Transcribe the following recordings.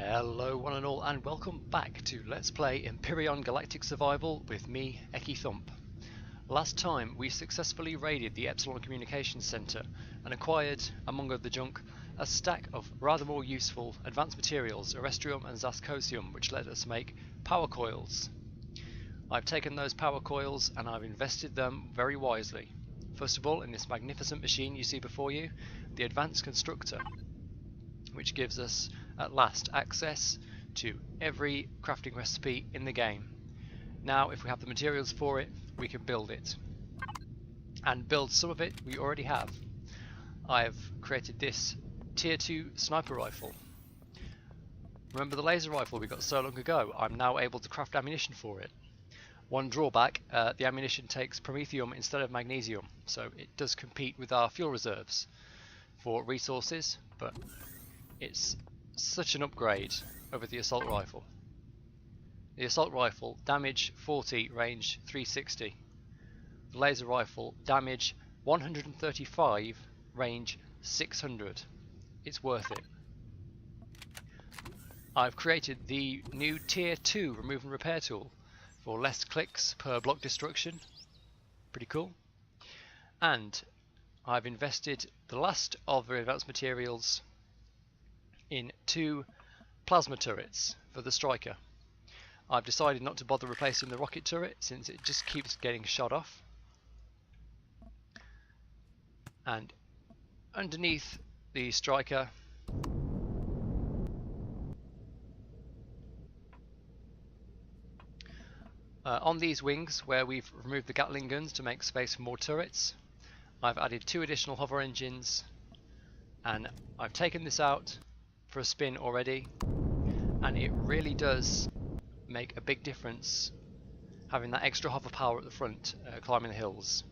Hello one and all, and welcome back to Let's Play Empyrion Galactic Survival with me, EkkiThump. Last time we successfully raided the Epsilon Communications Centre and acquired, among other junk, a stack of rather more useful advanced materials, Erestrium and Zascosium, which let us make power coils. I've taken those power coils and I've invested them very wisely. First of all, in this magnificent machine you see before you, the Advanced Constructor, which gives us at last access to every crafting recipe in the game. Now if we have the materials for it, we can build it. And build some of it we already have. I've created this tier 2 sniper rifle. Remember the laser rifle we got so long ago? I'm now able to craft ammunition for it. One drawback, the ammunition takes promethium instead of magnesium, so it does compete with our fuel reserves for resources, but it's such an upgrade over the assault rifle. The assault rifle, damage 40, range 360. The laser rifle, damage 135, range 600. It's worth it. I've created the new tier 2 remove and repair tool for less clicks per block destruction. Pretty cool. And I've invested the last of the advanced materials in 2 plasma turrets for the striker. I've decided not to bother replacing the rocket turret since it just keeps getting shot off. And underneath the striker on these wings, where we've removed the Gatling guns to make space for more turrets, I've added 2 additional hover engines, and I've taken this out for a spin already, and it really does make a big difference having that extra hover power at the front climbing the hills.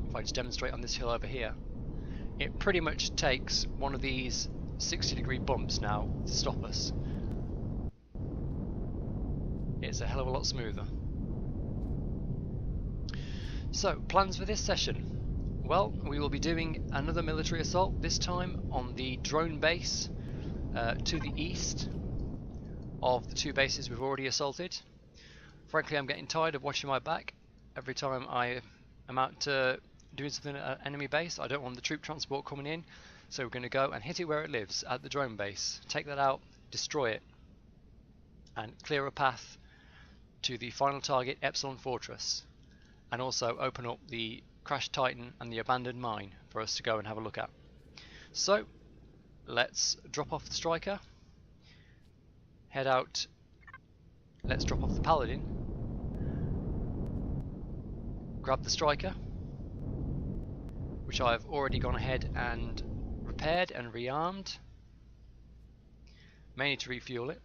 If I just demonstrate on this hill over here, it pretty much takes one of these 60-degree bumps now to stop us. It's a hell of a lot smoother. So, plans for this session. Well, we will be doing another military assault, this time on the drone base to the east of the 2 bases we've already assaulted. Frankly, I'm getting tired of watching my back every time I am out to doing something at an enemy base. I don't want the troop transport coming in, so we're going to go and hit it where it lives, at the drone base. Take that out, destroy it, and clear a path to the final target, Epsilon Fortress, and also open up the Crash Titan and the abandoned mine for us to go and have a look at. So let's drop off the striker, head out, let's drop off the paladin, grab the striker, which I've already gone ahead and repaired and rearmed, mainly to refuel it.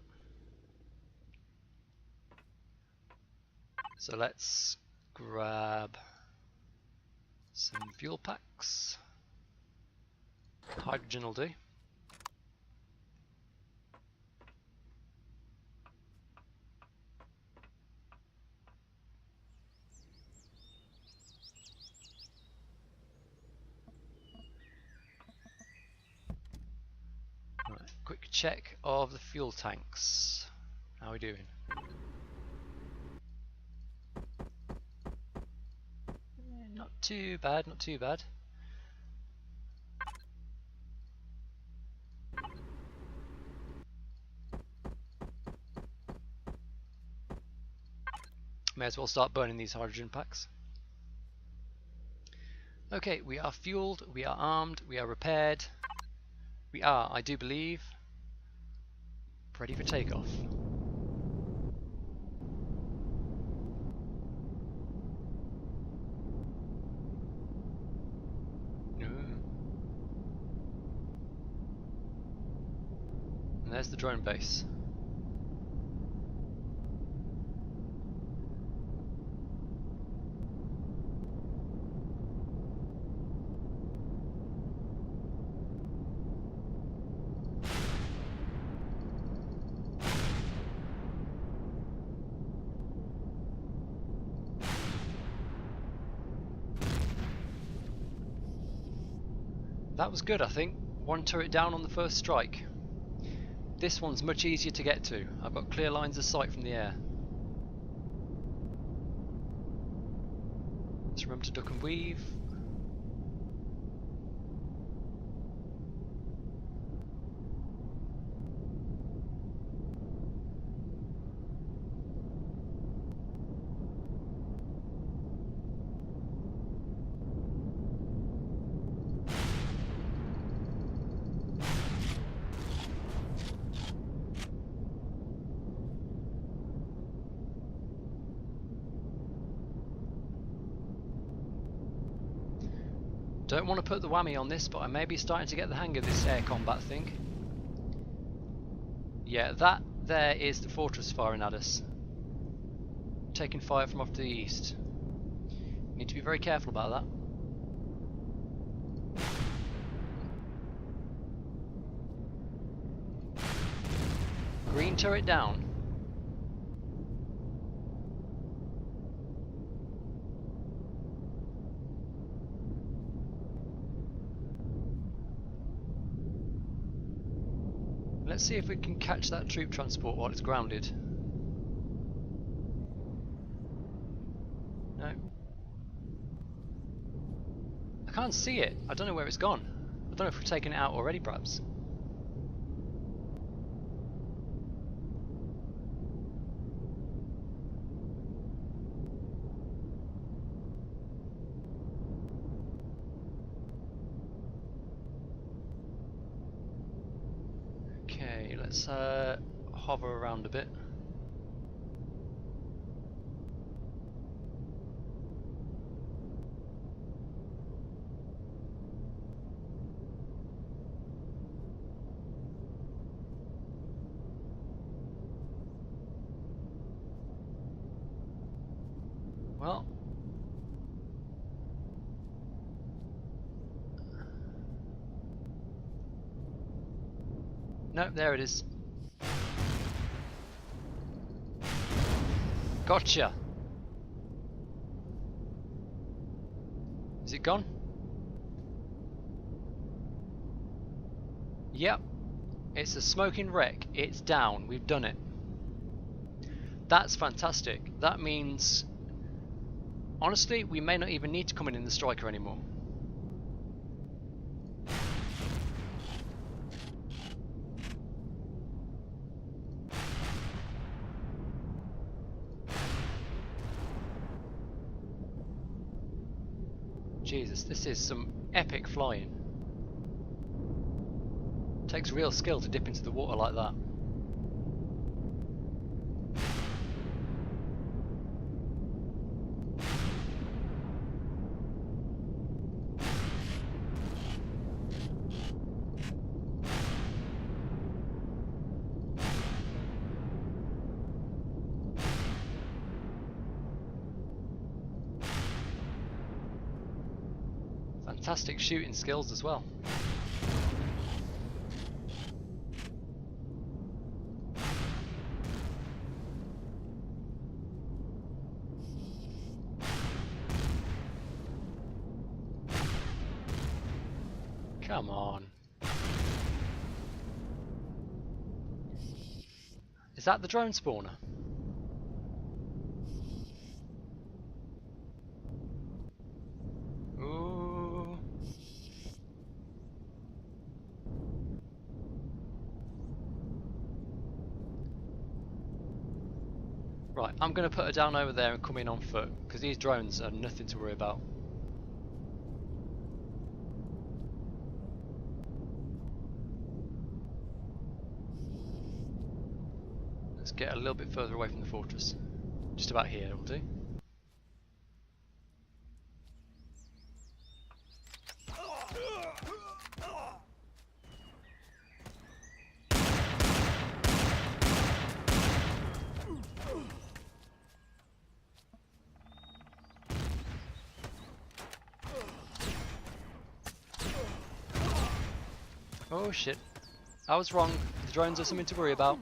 So let's grab some fuel packs. Hydrogen will do. Right, quick check of the fuel tanks. How are we doing? Not too bad, not too bad. May as well start burning these hydrogen packs. Okay, we are fueled, we are armed, we are repaired. We are, I do believe, ready for takeoff. And there's the drone base. That was good, I think. One turret down on the first strike. This one's much easier to get to. I've got clear lines of sight from the air. Let's remember to duck and weave. Don't want to put the whammy on this, but I may be starting to get the hang of this air combat thing. Yeah, that there is the fortress firing at us. Taking fire from off to the east. Need to be very careful about that. Green turret down. Let's see if we can catch that troop transport while it's grounded. No. I can't see it. I don't know where it's gone. I don't know if we've taken it out already, perhaps. Okay, let's hover around a bit. Well, no, there it is. Gotcha. Is it gone? Yep. It's a smoking wreck. It's down. We've done it. That's fantastic. That means, honestly, we may not even need to come in the striker anymore. Jesus, this is some epic flying. Takes real skill to dip into the water like that. Fantastic shooting skills as well. Come on. Is that the drone spawner? Ooh. Right, I'm going to put her down over there and come in on foot, because these drones are nothing to worry about. Let's get a little bit further away from the fortress. Just about here will do. Oh shit, I was wrong. The drones are something to worry about.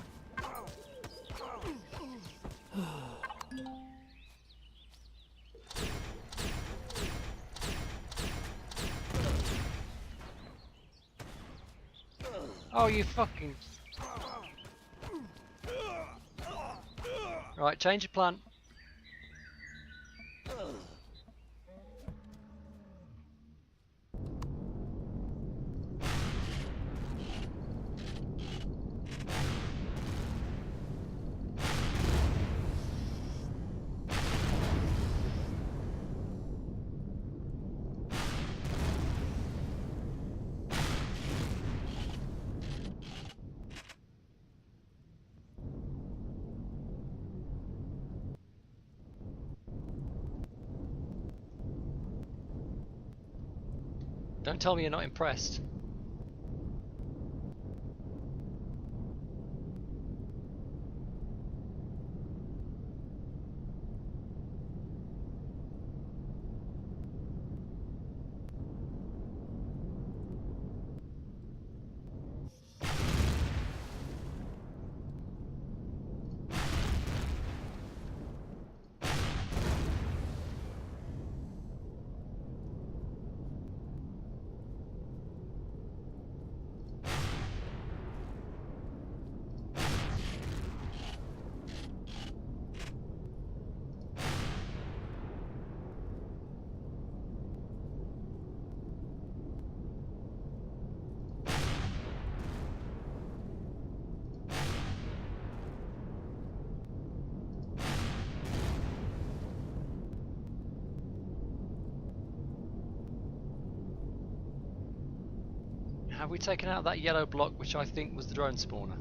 Oh, you fucking... Right, change your plan. Don't tell me you're not impressed. Have we taken out that yellow block, which I think was the drone spawner?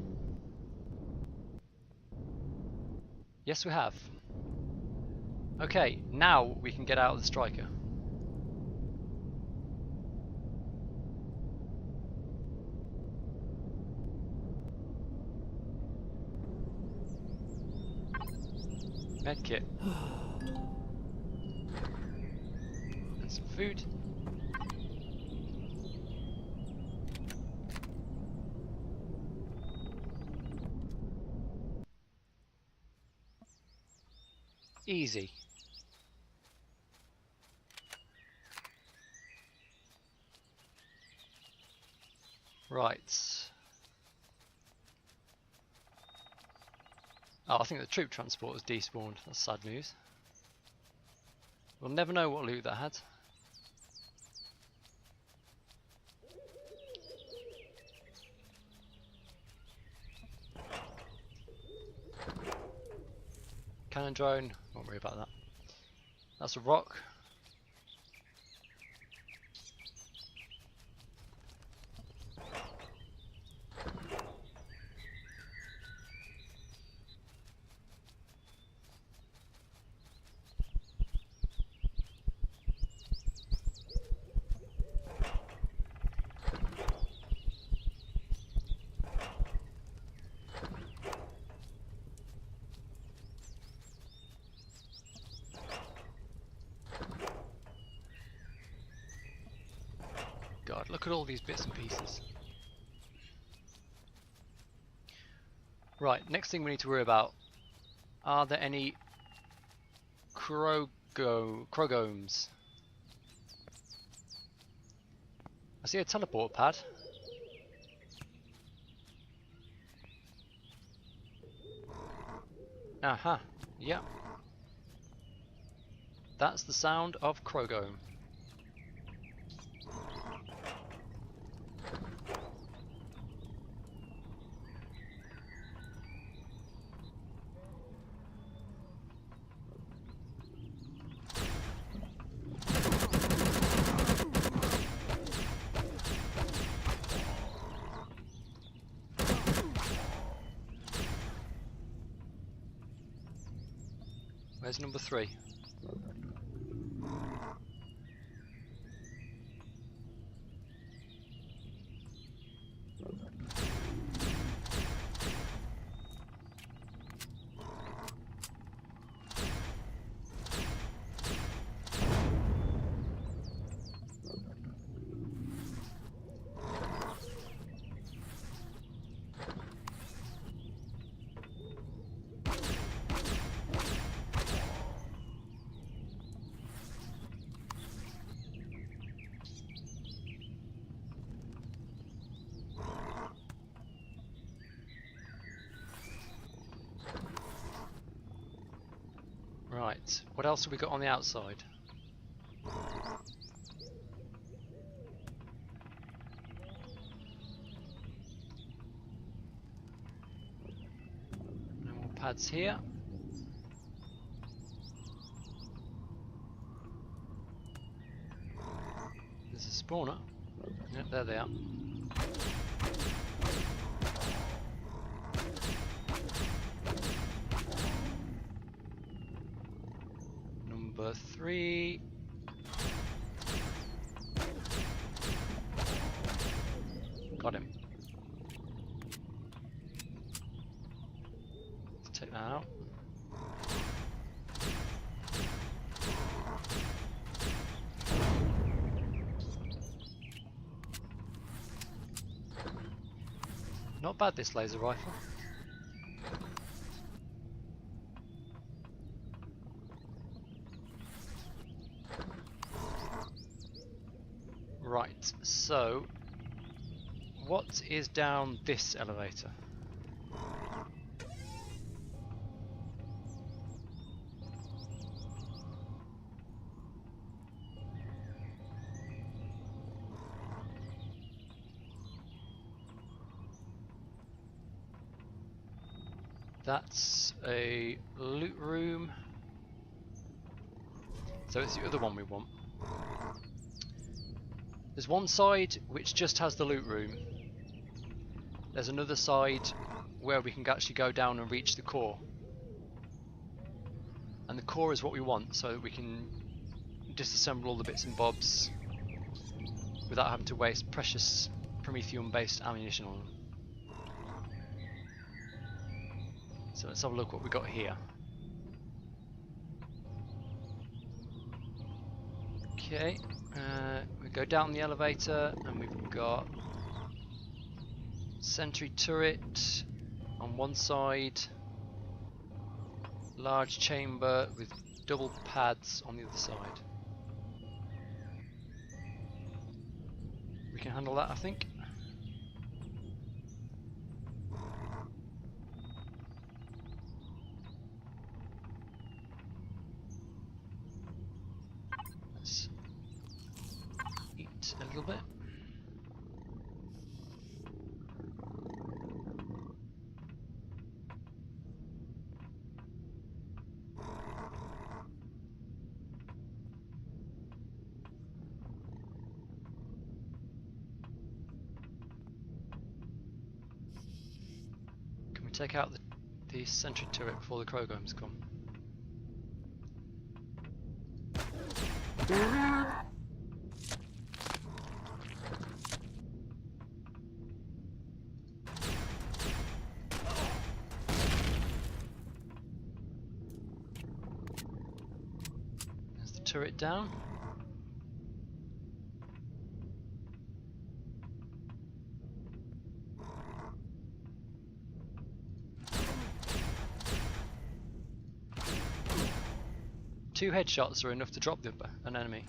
Yes, we have. Okay, now we can get out of the striker. Medkit. And some food. Easy. Right. Oh, I think the troop transport was despawned. That's sad news. We'll never know what loot that had. Cannon drone, won't worry about that. That's a rock. God, look at all these bits and pieces. Right, next thing we need to worry about, are there any Krogomes? I see a teleport pad. Aha, yeah. That's the sound of Krogome. Where's number 3? Right, what else have we got on the outside? No more pads here. There's a spawner. Yep, there they are. Number 3. Got him. Let's take that out. Not bad, this laser rifle. Right, so what is down this elevator? That's a loot room. So it's the other one we want. There's one side which just has the loot room. There's another side where we can actually go down and reach the core. And the core is what we want, so that we can disassemble all the bits and bobs without having to waste precious Prometheum-based ammunition on them. So let's have a look what we got here. Okay, we go down the elevator and we've got sentry turret on one side, large chamber with double pads on the other side. We can handle that, I think. Let's eat a little bit. Take out the sentry turret before the Krogoms come. There's the turret down. Two headshots are enough to drop an enemy.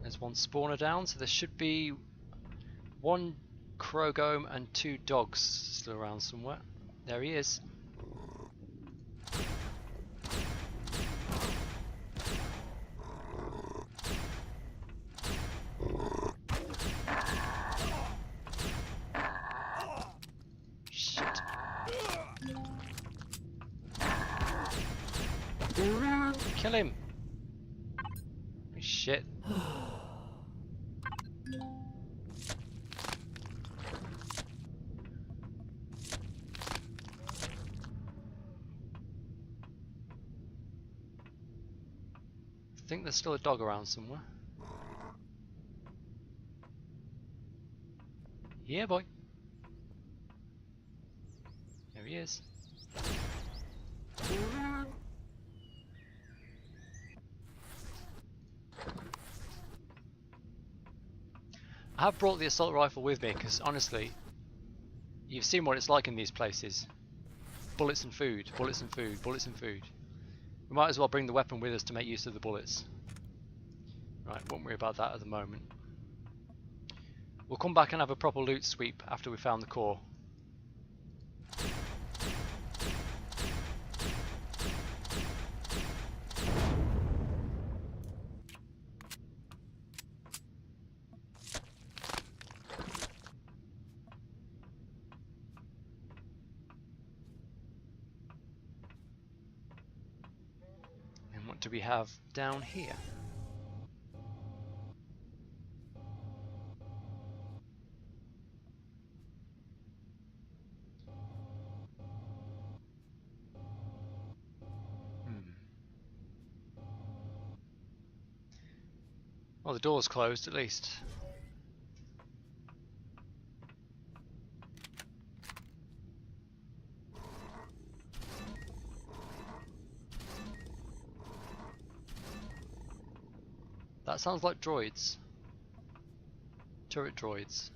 There's one spawner down, so there should be one Krogome and 2 dogs still around somewhere. There he is. Kill him! Shit. I think there's still a dog around somewhere. Yeah, boy. There he is. I have brought the assault rifle with me because honestly, you've seen what it's like in these places. Bullets and food, bullets and food, bullets and food. We might as well bring the weapon with us to make use of the bullets. Right, won't worry about that at the moment. We'll come back and have a proper loot sweep after we found the core. do we have down here? Well, the door's closed at least. That sounds like droids. Turret droids.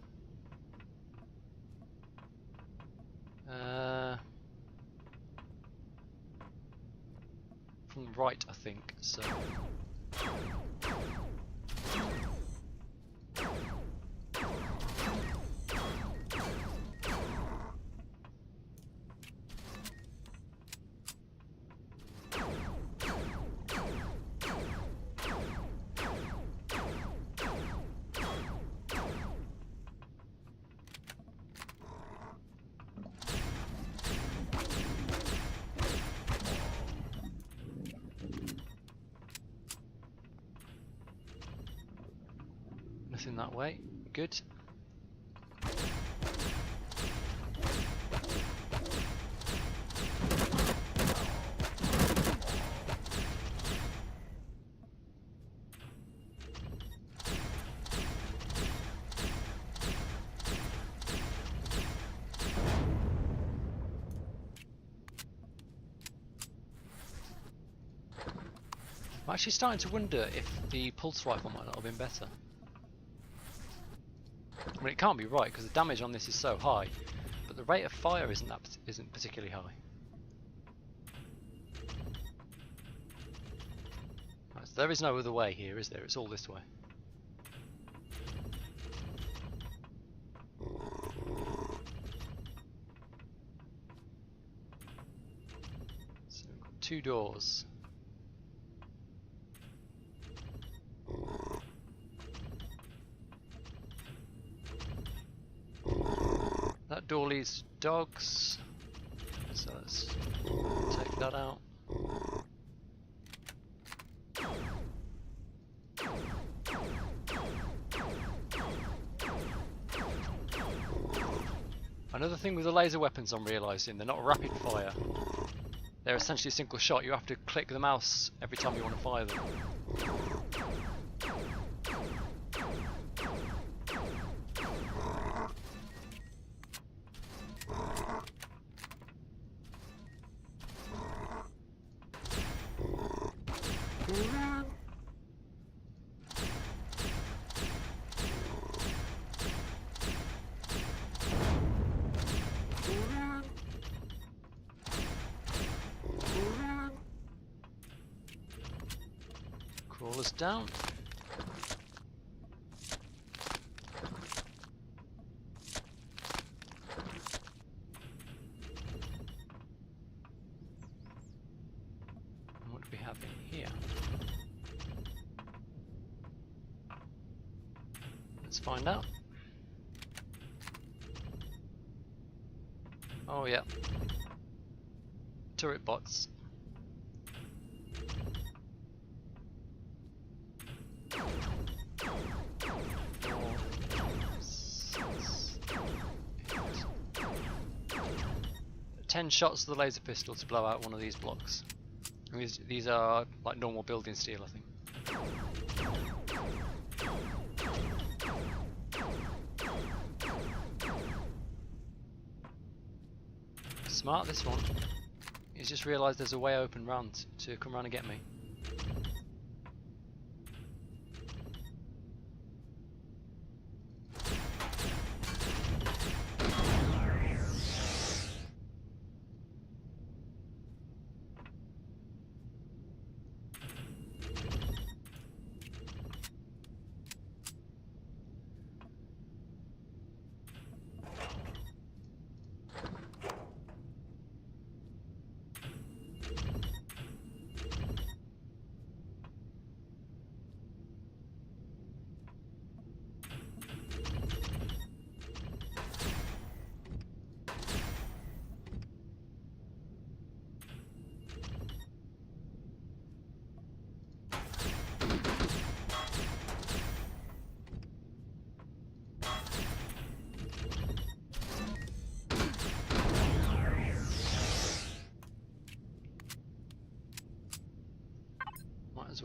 From the right, I think, so. Nothing that way. Good. I'm actually starting to wonder if the pulse rifle might not have been better. I mean, it can't be right because the damage on this is so high, but the rate of fire isn't particularly high. Right, so there is no other way here, is there? It's all this way. So we've got 2 doors. That door leads to dogs, so let's take that out. Another thing with the laser weapons I'm realising, they're not rapid fire. They're essentially a single shot. You have to click the mouse every time you want to fire them. Crawlers down. And what do we have in here? Let's find out. Oh yeah. Turret bots. Ten shots of the laser pistol to blow out one of these blocks. And these are like normal building steel, I think. Smart, this one. He's just realised there's a way open round to come round and get me.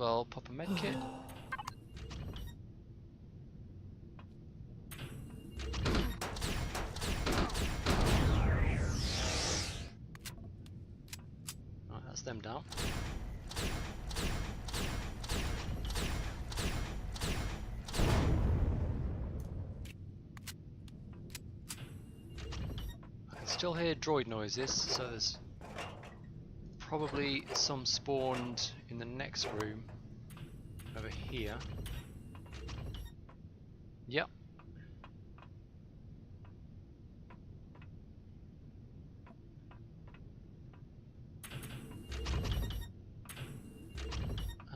well pop a medkit. Right, that's them down. I can still hear droid noises, so there's probably some spawned in the next room over here. Yep.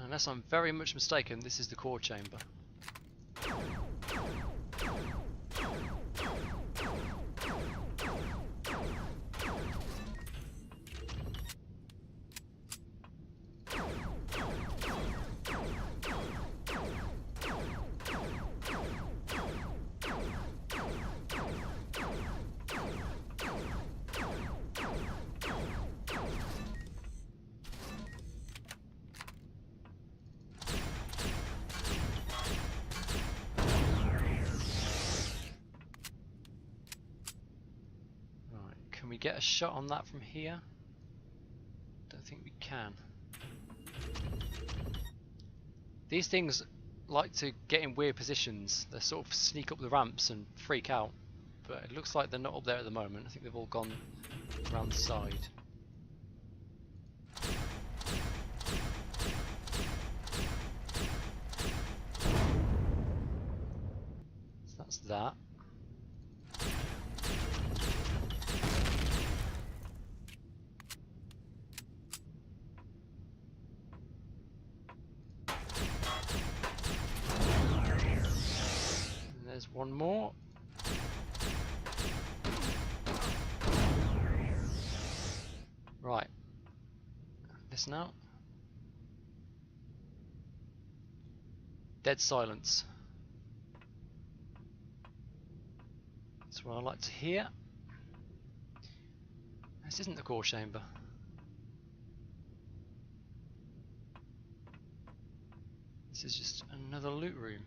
Unless I'm very much mistaken, this is the core chamber. Can we get a shot on that from here? Don't think we can. These things like to get in weird positions. They sort of sneak up the ramps and freak out. But it looks like they're not up there at the moment. I think they've all gone around the side. So that's that. There's one more. Right. Listen out. Dead silence. That's what I like to hear. This isn't the core chamber. This is just another loot room.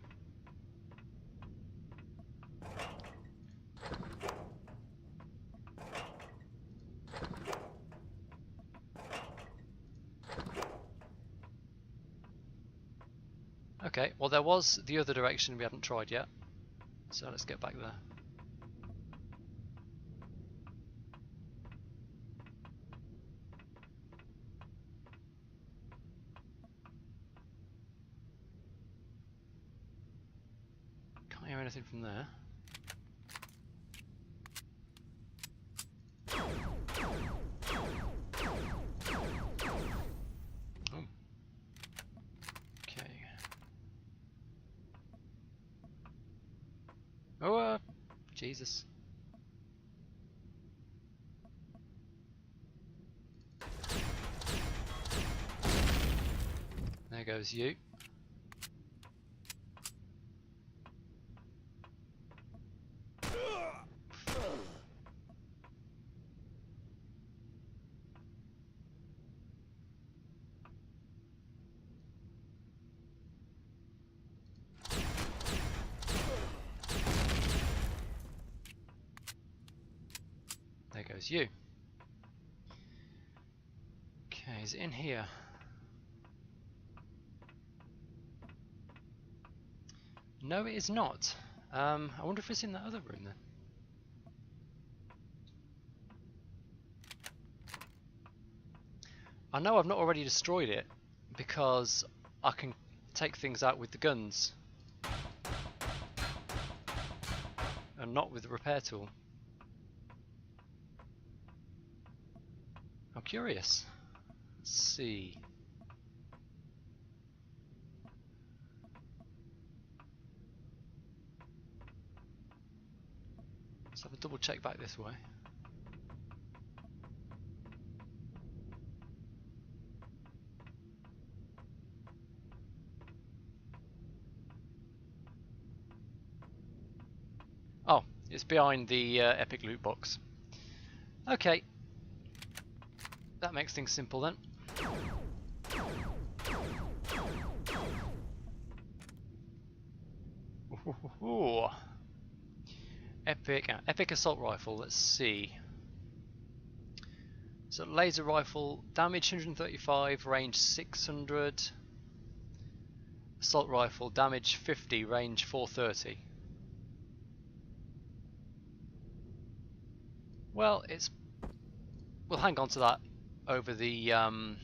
Okay, well there was the other direction we haven't tried yet, so let's get back there. Can't hear anything from there. Oh, Jesus. There goes you. There goes you. Okay, is it in here? No, it is not. I wonder if it's in that other room then. I know I've not already destroyed it because I can take things out with the guns and not with the repair tool. I'm curious. Let's see. Let's have a double check back this way. Oh, it's behind the epic loot box. Okay. That makes things simple then. Ooh. Epic assault rifle. Let's see. So laser rifle, damage 135, range 600. Assault rifle, damage 50, range 430. Well, we'll hang on to that over the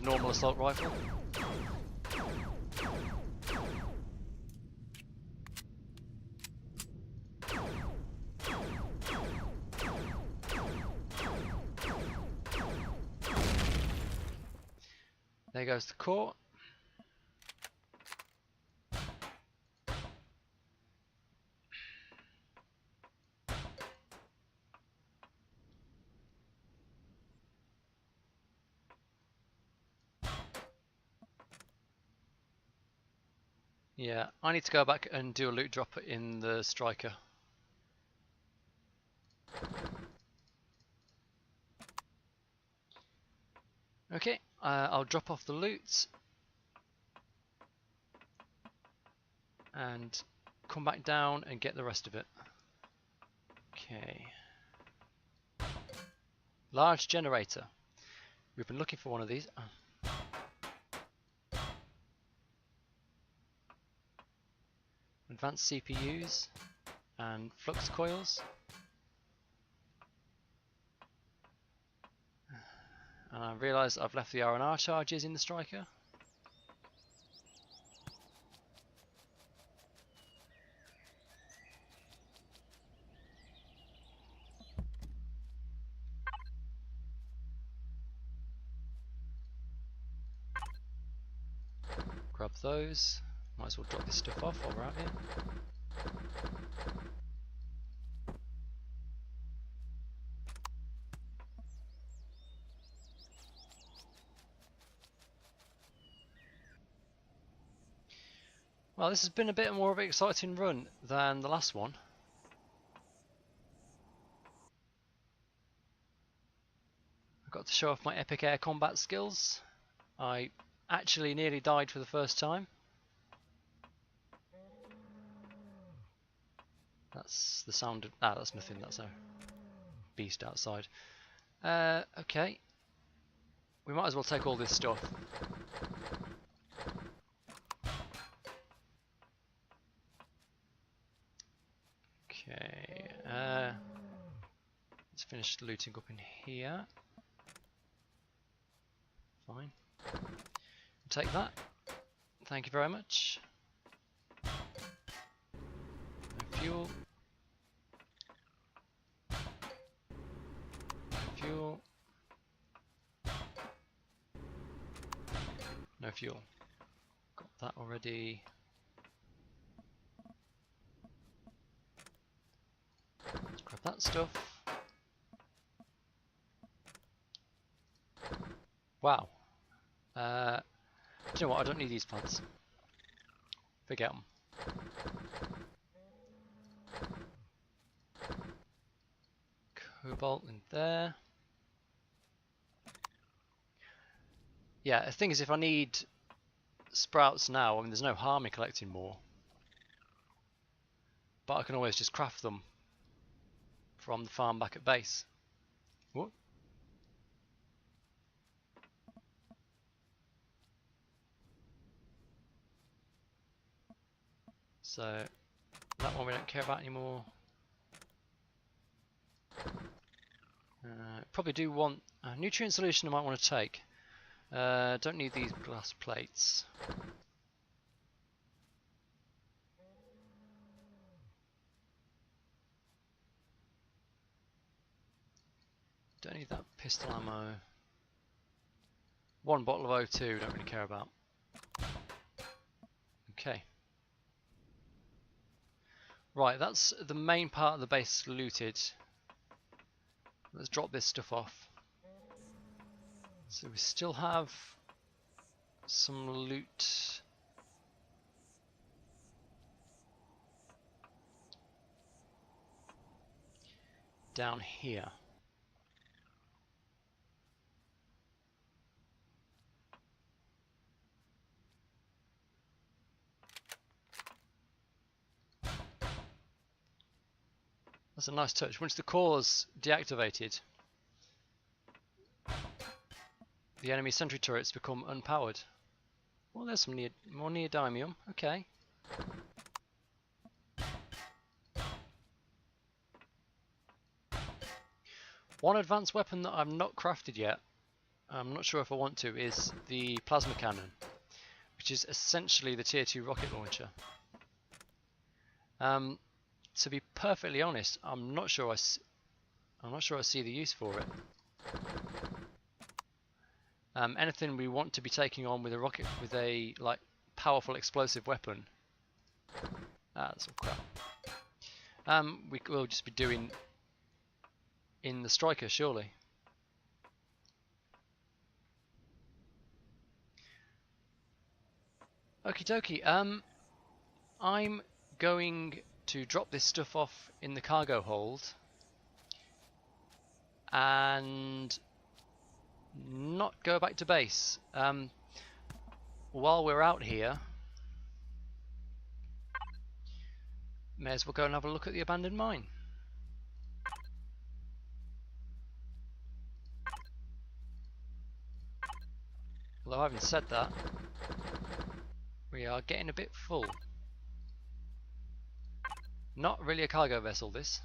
normal assault rifle. There goes the core. Yeah, I need to go back and do a loot drop in the striker. Okay, I'll drop off the loot and come back down and get the rest of it. Okay. Large generator. We've been looking for one of these. Advanced CPUs and flux coils. And I realise I've left the R&R charges in the striker. Grab those. Might as well drop this stuff off while we're out here. Well, this has been a bit more of an exciting run than the last one. I got to show off my epic air combat skills. I actually nearly died for the first time. That's the sound of... Ah, that's nothing, that's a beast outside. Okay. We might as well take all this stuff. Okay, let's finish looting up in here. Fine. Take that. Thank you very much. No fuel. No fuel. No fuel. Got that already. Let's grab that stuff. Wow. Do you know what? I don't need these plants. Forget them. Cobalt in there. Yeah, the thing is, if I need sprouts now, I mean, there's no harm in collecting more. But I can always just craft them from the farm back at base. What? So that one we don't care about anymore. Probably do want a nutrient solution I might want to take. Don't need these glass plates. Don't need that pistol ammo. One bottle of O2, don't really care about. Okay. Right, that's the main part of the base looted. Let's drop this stuff off. So we still have some loot. Down here. That's a nice touch. Once the core's deactivated, the enemy sentry turrets become unpowered. Well, there's some more neodymium. Okay. One advanced weapon that I've not crafted yet, I'm not sure if I want to, is the plasma cannon, which is essentially the tier 2 rocket launcher. To be perfectly honest, I'm not sure I see the use for it. Anything we want to be taking on with a rocket, with a like powerful explosive weapon. That's all crap. We will just be doing in the striker, surely. Okie dokie. I'm going to drop this stuff off in the cargo hold and not go back to base. While we're out here, may as well go and have a look at the abandoned mine. Although I haven't said that, we are getting a bit full. Not really a cargo vessel, this.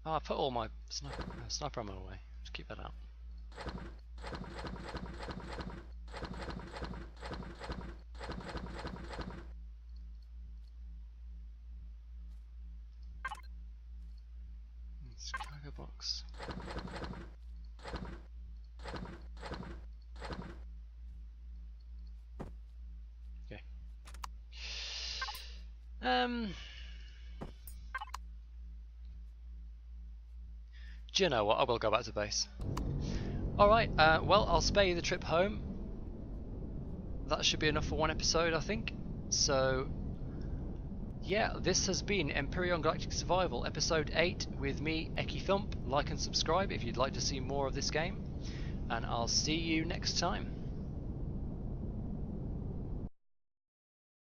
Oh, I put all my sniper ammo away. Just keep that out. It's cargo box. Okay. Do you know what? I will go back to base. Alright, well, I'll spare you the trip home. That should be enough for one episode, I think. So, yeah, this has been Empyrion Galactic Survival, Episode 8, with me, EkkiThump. Like and subscribe if you'd like to see more of this game. And I'll see you next time.